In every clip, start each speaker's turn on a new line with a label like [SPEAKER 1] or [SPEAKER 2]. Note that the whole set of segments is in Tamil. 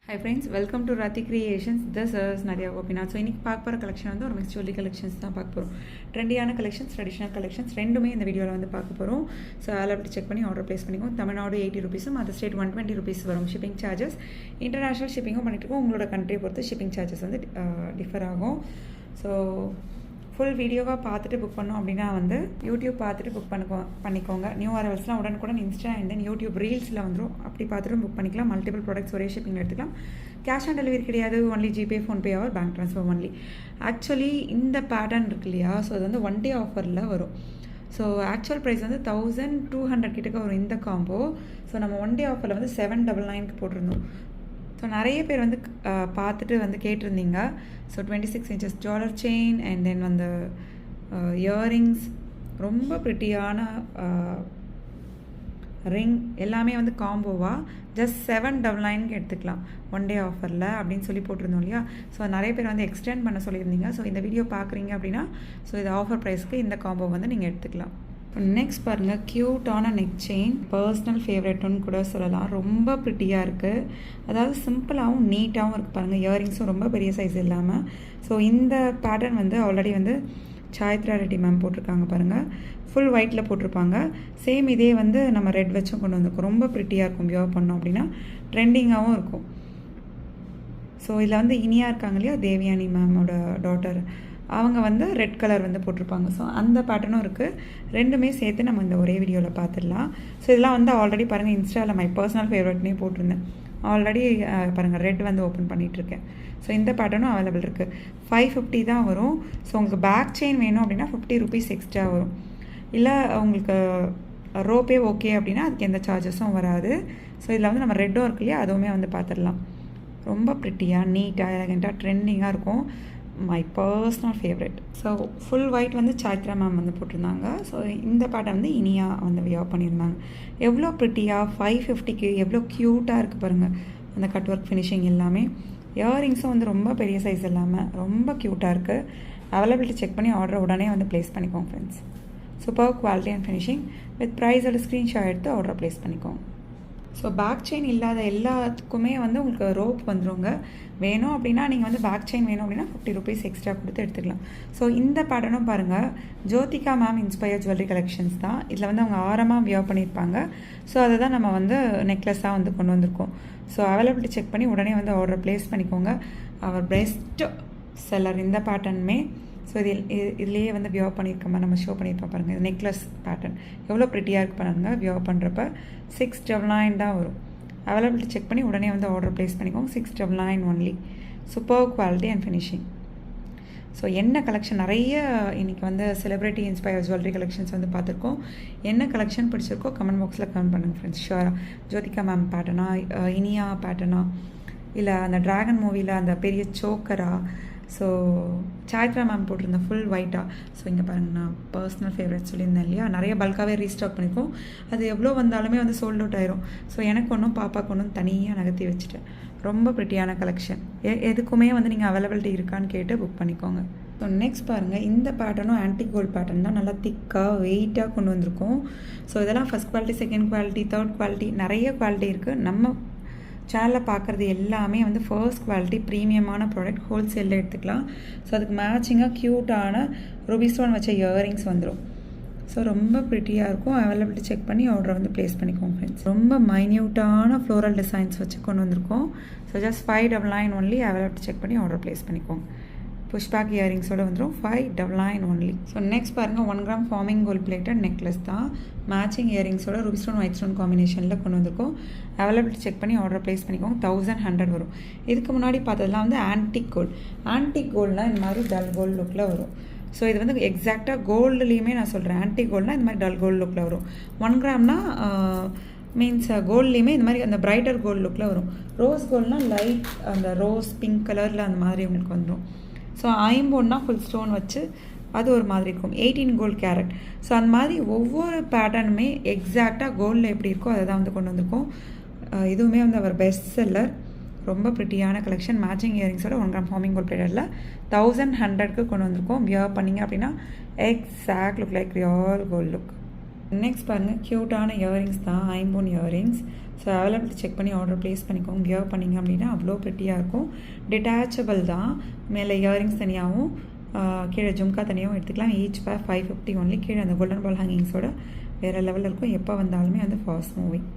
[SPEAKER 1] Hi friends, welcome to Rathi Creations. This is Nadia Gopinath. So இன்னைக்கு பார்க்க போகிற கலெக்ஷன் வந்து ஒரு மிக்ஸ் ஜுவல்லரி கலெக்ஷன்ஸ் தான் பார்க்க போகிறோம். ட்ரெண்டியான கலெக்ஷன்ஸ், ட்ரெடிஷனல் கலெக்ஷன்ஸ் ரெண்டுமே இந்த வீடியோவில் வந்து பார்க்க போகிறோம். ஸோ அதில் அப்படி செக் பண்ணி ஆர்டர் ப்ளேஸ் பண்ணிக்கோங்க. தமிழ்நாடு 80 ருபீஸும் அதர் ஸ்டேட் 120 ருபீஸ் வரும் ஷிப்பிங் சார்ஜஸ். இன்டர்நேஷனல் ஷிப்பிங்கும் பண்ணிட்டுருக்கோம். உங்களோட கண்ட்ரியை பொறுத்து ஷிப்பிங் சார்ஜஸ் வந்து டிஃபர் ஆகும். ஸோ ஃபுல் வீடியோவாக பார்த்துட்டு புக் பண்ணோம் அப்படின்னா வந்து யூடியூப் பார்த்துட்டு புக் பண்ணிக்கோங்க. நியூ அரைவல்ஸ்லாம் உடனுக்குடன் இன்ஸ்டா அண்ட் தென் யூடியூப் ரீல்ஸில் வந்துடும். அப்படி பார்த்துட்டு புக் பண்ணிக்கலாம். மல்டிபிள் ப்ராடக்ட்ஸ் ஒரே ஷிப்பிங் எடுத்துக்கலாம். கேஷ் ஆன் டெலிவரி கிடையாது. Only GPay, PhonePe R bank transfer only. Actually இந்த பேட்டர்ன் இருக்கு இல்லையா, ஸோ அது வந்து ஒன் டே ஆஃபரில் வரும். ஸோ ஆக்சுவல் ப்ரைஸ் வந்து 1200 கிட்டக்க வரும் இந்த காம்போ. ஸோ நம்ம ஒன் டே ஆஃபரில் வந்து 799 போட்டிருந்தோம். ஸோ நிறைய பேர் வந்து பார்த்துட்டு வந்து கேட்டிருந்தீங்க. So 26 inches dollar chain and then வந்து இயரிங்ஸ், ரொம்ப ப்ரிட்டியான ரிங் எல்லாமே வந்து காம்போவாக ஜஸ்ட் 799 எடுத்துக்கலாம் ஒன் டே ஆஃபரில் அப்படின்னு சொல்லி போட்டிருந்தோம் இல்லையா. ஸோ நிறைய பேர் வந்து எக்ஸ்டெண்ட் பண்ண சொல்லியிருந்தீங்க. ஸோ இந்த வீடியோ பார்க்குறீங்க அப்படின்னா ஸோ இது ஆஃபர் ப்ரைஸ்க்கு இந்த காம்போ வந்து நீங்கள் எடுத்துக்கலாம். நெக்ஸ்ட் பாருங்கள், க்யூட்டான நெக் செயின், பர்சனல் ஃபேவரட்னு கூட சொல்லலாம். ரொம்ப ப்ரிட்டியாக இருக்குது. அதாவது சிம்பிளாகவும் நீட்டாகவும் இருக்குது பாருங்கள். இயரிங்ஸும் ரொம்ப பெரிய சைஸ் இல்லாமல். ஸோ இந்த பேட்டர்ன் வந்து ஆல்ரெடி வந்து சாய்த்ரா ரெட்டி மேம் போட்டிருக்காங்க பாருங்கள். ஃபுல் ஒயிட்டில் போட்டிருப்பாங்க. சேம் இதே வந்து நம்ம ரெட் வச்சும் கொண்டு வந்திருக்கோம். ரொம்ப ப்ரிட்டியாக இருக்கும். வியர் பண்ணோம் அப்படின்னா ட்ரெண்டிங்காகவும் இருக்கும். ஸோ இதில் வந்து இனியா இருக்காங்க இல்லையா, தேவியானி மேமோட டாட்டர், அவங்க வந்து ரெட் கலர் வந்து போட்டிருப்பாங்க. ஸோ அந்த பேட்டர்னும் இருக்குது. ரெண்டுமே சேர்த்து நம்ம இந்த ஒரே வீடியோவில் பார்த்துடலாம். ஸோ இதெல்லாம் வந்து ஆல்ரெடி பாருங்கள், இன்ஸ்டாவில் மை பர்சனல் ஃபேவரட்னே போட்டிருந்தேன். ஆல்ரெடி பாருங்கள் ரெட் வந்து ஓப்பன் பண்ணிகிட்ருக்கேன். ஸோ இந்த பேட்டர்னும் அவைலபிள் இருக்குது. 550 தான் வரும். ஸோ உங்களுக்கு பேக் செயின் வேணும் அப்படின்னா 50 ருபீஸ் எக்ஸ்ட்ரா வரும். இல்லை உங்களுக்கு ரோப்பே ஓகே அப்படின்னா அதுக்கு எந்த சார்ஜஸும் வராது. ஸோ இதில் வந்து நம்ம ரெட்டும் இருக்கு இல்லையா, அதுவுமே வந்து பார்த்துடலாம். ரொம்ப ப்ரிட்டியாக நீட்டாக எலகெண்ட்டாக ட்ரெண்டிங்காக இருக்கும். My personal favourite. So full white வந்து சாய்த்ரா மேம் வந்து போட்டிருந்தாங்க. ஸோ இந்த பேட்டர்ன் வந்து இனியா வந்து வியர் பண்ணியிருந்தாங்க. எவ்வளோ ப்ரிட்டியாக 550க்கு எவ்வளோ க்யூட்டாக இருக்குது பாருங்கள். அந்த கட் ஒர்க் ஃபினிஷிங் எல்லாமே. இயரிங்ஸும் வந்து ரொம்ப பெரிய சைஸ் இல்லாமல் ரொம்ப க்யூட்டாக இருக்குது. அவைலபிலிட்டி செக் பண்ணி ஆர்டர் உடனே வந்து ப்ளேஸ் பண்ணிக்கோங்க friends. Super quality and finishing with ப்ரைஸோட ஸ்க்ரீன்ஷாட் எடுத்து ஆர்டர் ப்ளேஸ் பண்ணிக்கோங்க. ஸோ பேக் செயின் இல்லாத எல்லாத்துக்குமே வந்து உங்களுக்கு ரோப் வந்துடுங்க. வேணும் அப்படின்னா நீங்கள் வந்து பேக் செயின் வேணும் அப்படின்னா 50 ருபீஸ் எக்ஸ்ட்ரா கொடுத்து எடுத்துக்கலாம். ஸோ இந்த பேட்டர்னும் பாருங்கள், Jyothika ma'am inspire jewellery collections தான். இதில் வந்து அவங்க ஆரமாக வியர் பண்ணியிருப்பாங்க. ஸோ அதை தான் நம்ம வந்து நெக்லஸாக வந்து கொண்டு வந்திருக்கோம். ஸோ அவைலபிலிட்டி செக் பண்ணி உடனே வந்து ஆர்டர் ப்ளேஸ் பண்ணிக்கோங்க. அவர் பெஸ்ட் செல்லர் இந்த பேட்டர்னுமே. ஸோ இதுலேயே வந்து வியர் பண்ணியிருக்கோமா நம்ம ஷோ பண்ணியிருப்போம் பாருங்கள். இது நெக்லஸ் பேட்டர்ன் எவ்வளோ ப்ரிட்டியாக இருக்கு பாருங்க. வியர் பண்ணுறப்ப 699 தான் வரும். அவைலபிலிட்டி செக் பண்ணி உடனே வந்து ஆர்டர் ப்ளேஸ் பண்ணிக்கோங்க. 699 only. Super quality and finishing. So என்ன கலெக்ஷன் நிறைய இன்றைக்கி வந்து செலிப்ரிட்டி இன்ஸ்பயர் ஜுவல்லரி கலெக்ஷன்ஸ் வந்து பார்த்துருக்கோம். என்ன கலெக்ஷன் பிடிச்சிருக்கோ கமெண்ட் பாக்ஸில் கமெண்ட் பண்ணுங்கள் ஃப்ரெண்ட்ஸ். ஷுவராக ஜோதிகா மேம் பேட்டர்னா, இனியா பேட்டர்னா, இல்லை அந்த ட்ராகன் மூவியில் அந்த பெரிய சோக்கரா, ஸோ சாய்த்ரா மேம் போட்டிருந்த ஃபுல் ஒயிட்டாக. ஸோ இங்கே பாருங்கள், நான் பர்சனல் ஃபேவரட் சொல்லியிருந்தேன் இல்லையா, நிறைய பல்காகவே ரீஸ்டாக் பண்ணியிருக்கோம். அது எவ்வளோ வந்தாலுமே வந்து சோல்ட் அவுட் ஆயிரும். ஸோ எனக்கு ஒன்றும் பாப்பாக்கு ஒன்றும் தனியாக நகர்த்தி வச்சுட்டேன். ரொம்ப ப்ரிட்டியான கலெக்ஷன். எதுக்குமே வந்து நீங்கள் அவைலபிலிட்டி இருக்கான்னு கேட்டு புக் பண்ணிக்கோங்க. ஸோ நெக்ஸ்ட் பாருங்கள், இந்த பேட்டர்னும் ஆன்டிக் கோல்ட் பேட்டர்ன் தான். நல்லா திக்காக வெயிட்டாக கொண்டு வந்திருக்கோம். ஸோ இதெல்லாம் first quality, second quality, third quality, நிறைய குவாலிட்டி இருக்குது. நம்ம சேனலில் பார்க்குறது எல்லாமே வந்து ஃபர்ஸ்ட் குவாலிட்டி ப்ரீமியமான ப்ராடக்ட். ஹோல்சேலில் எடுத்துக்கலாம். ஸோ அதுக்கு மேட்சிங்காக க்யூட்டான ரூபி ஸ்டோன் வச்ச இயரிங்ஸ் வந்துடும். ஸோ ரொம்ப ப்ரிட்டியாக இருக்கும். அவைலபிலிட்டி செக் பண்ணி ஆர்டரை வந்து ப்ளேஸ் பண்ணிக்கோங்க ஃப்ரெண்ட்ஸ். ரொம்ப மைன்யூட்டான ஃப்ளோரல் டிசைன்ஸ் வச்சு கொண்டு வந்திருக்கோம். So just 599 only. Availability check பண்ணி ஆர்டர் ப்ளேஸ் பண்ணிக்கோங்க. புஷ்பேக் இயரிங்ஸோடு வந்துடும். 599 ஒன்லி. ஸோ நெக்ஸ்ட் பாருங்கள், 1 gram forming gold plated necklace தான். மேட்சிங் இயரிங்ஸோட ரூபி ஸ்டோன் ஒயிட் ஸ்டோன் காம்பினேஷனில் கொண்டு வந்திருக்கோம். அவைலபிலிட்டி செக் பண்ணி ஆர்டர் ப்ளேஸ் பண்ணிக்கோங்க. 1100 வரும். இதுக்கு முன்னாடி பார்த்ததெல்லாம் வந்து ஆன்டிக் கோல்டு. ஆன்டிக் கோல்டுனால் இந்த மாதிரி டல் கோல்டு லுக்கில் வரும். ஸோ இது வந்து எக்ஸாக்டாக கோல்டுலேயுமே நான் சொல்கிறேன். ஆன்டிக் கோல்டுனால் இந்த மாதிரி டல் கோல்டு லுக்கில் வரும். 1 கிராம்னா மீன்ஸ் கோல்ட்லேயுமே இந்த மாதிரி அந்த பிரைட்டர் கோல்டு லுக்கில் வரும். ரோஸ் கோல்டுனால் லைட் அந்த ரோஸ் பிங்க் கலரில் அந்த மாதிரி உங்களுக்கு வந்துடும். ஸோ ஐம்போன்னா ஃபுல் ஸ்டோன் வச்சு அது ஒரு மாதிரி இருக்கும். 18 கோல்டு கேரட். ஸோ அந்த மாதிரி ஒவ்வொரு பேட்டர்னுமே எக்ஸாக்டாக கோல்டில் எப்படி இருக்கோ அதை தான் வந்து கொண்டு வந்திருக்கோம். இதுவுமே வந்து அவர் பெஸ்ட் செல்லர். ரொம்ப ப்ரிட்டியான கலெக்ஷன். மேட்சிங் இயரிங்ஸோட 1 கிராம் ஃபார்மிங் கோல்ட் பிளேட்டரில் 1100க்கு கொண்டு வந்திருக்கோம். வியர் பண்ணிங்க அப்படின்னா exact look like real gold look. Next பாருங்கள், க்யூட்டான இயரிங்ஸ் தான், ஐம்பொன் இயரிங்ஸ். ஸோ அவைலபிலிட்டி செக் பண்ணி ஆர்டர் ப்ளேஸ் பண்ணிக்கோங்க. வியர் பண்ணிங்க அப்படின்னா அவ்வளோ ப்ரிட்டியாக இருக்கும். டிட்டாச்சபிள் தான், மேலே இயரிங்ஸ் தனியாகவும் கீழே ஜும்கா தனியாகவும் எடுத்துக்கலாம். ஈச் பேர் 550 ஒன்லி. கீழே அந்த கோல்டன் பால் ஹேங்கிங்ஸோட வேறு லெவலில் இருக்கும். எப்போ வந்தாலுமே வந்து ஃபாஸ்ட் மூவிங்.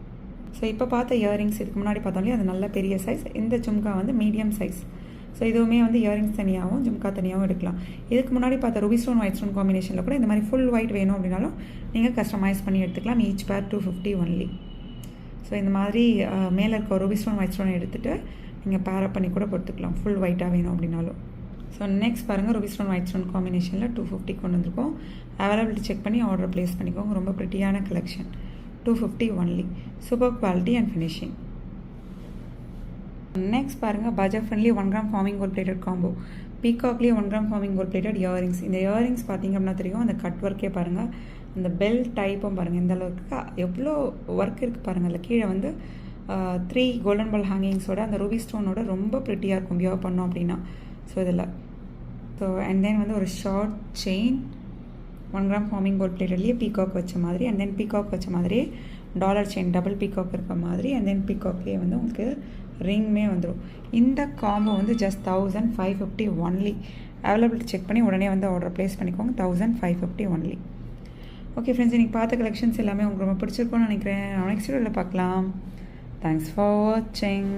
[SPEAKER 1] ஸோ இப்போ பார்த்த இயரிங்ஸ் இதுக்கு முன்னாடி பார்த்தோம்லே அது நல்ல பெரிய சைஸ். இந்த ஜும்கா வந்து மீடியம் சைஸ். ஸோ இதுவுமே வந்து இயரிங்ஸ் தனியாகவும் ஜும்கா தனியாகவும் எடுக்கலாம். இதுக்கு முன்னாடி பார்த்த ரூபி ஸ்டோன் ஒயிட் ஸ்டோன் காம்பினேஷனில் கூட இந்த மாதிரி ஃபுல் ஒயிட் வேணும் அப்படின்னாலும் நீங்கள் கஸ்டமைஸ் பண்ணி எடுத்துக்கலாம். ஈச் பேர் 250 ஒன்லி. ஸோ இந்த மாதிரி மேலே இருக்க ரூபி ஸ்டோன் ஒயிட் ஸ்டோன் எடுத்துகிட்டு நீங்கள் பேரப் பண்ணி கூட போட்டுக்கலாம், ஃபுல் ஒயிட்டாக வேணும் அப்படின்னாலும். ஸோ நெக்ஸ்ட் பாருங்கள், ரூபி ஸ்டோன் ஒயிட் ஸ்டோன் காம்பினேஷனில் 250 கொண்டு வந்திருக்கோம். அவைலபிலிட்டி செக் பண்ணி ஆர்டர் ப்ளேஸ் பண்ணிக்கோங்க. ரொம்ப ப்ரிட்டியான collection. 250 only. Super quality and finishing. Next பாருங்கள், budget friendly 1 gram forming gold plated combo. பீகாக்லேயே 1 gram forming gold plated earrings. இந்த இயரிங்ஸ் பார்த்திங்க அப்படின்னா தெரியும், அந்த கட் ஒர்க்கே பாருங்கள், அந்த பெல் டைப்பும் பாருங்கள் எந்த அளவுக்கு எவ்வளோ ஒர்க் இருக்குது பாருங்கள். அதில் கீழே வந்து 3 கோல்டன் பால் ஹேங்கிங்ஸோட அந்த ரூபி ஸ்டோனோட ரொம்ப ப்ரிட்டியாக இருக்கும் வியர் பண்ணோம் அப்படின்னா. ஸோ இதில் ஸோ அண்ட் தென் வந்து ஒரு short chain 1 gram forming gold பிளேட்டட்லேயே பீகாக் வச்ச மாதிரி, அண்ட் தென் பீகாக் வச்ச மாதிரியே டாலர் செயின் டபுள் பீகாக் இருக்க மாதிரி, அண்ட் தென் பீகாக்லேயே வந்து உங்களுக்கு ரிங்குமே வந்துடும். இந்த காம்போ வந்து ஜஸ்ட் 1550 ஒன்லி. அவைலபிலிட்டி செக் பண்ணி உடனே வந்து ஆர்டர் ப்ளேஸ் பண்ணிக்கோங்க. 1550 ஒன்லி. ஓகே ஃப்ரெண்ட்ஸ், இன்றைக்கி பார்த்த கலெக்ஷன்ஸ் எல்லாமே உங்களுக்கு ரொம்ப பிடிச்சிருக்கும்னு நினைக்கிறேன். நெக்ஸ்ட் வீடியோவில் பார்க்கலாம். தேங்க்ஸ் ஃபார் வாட்சிங்.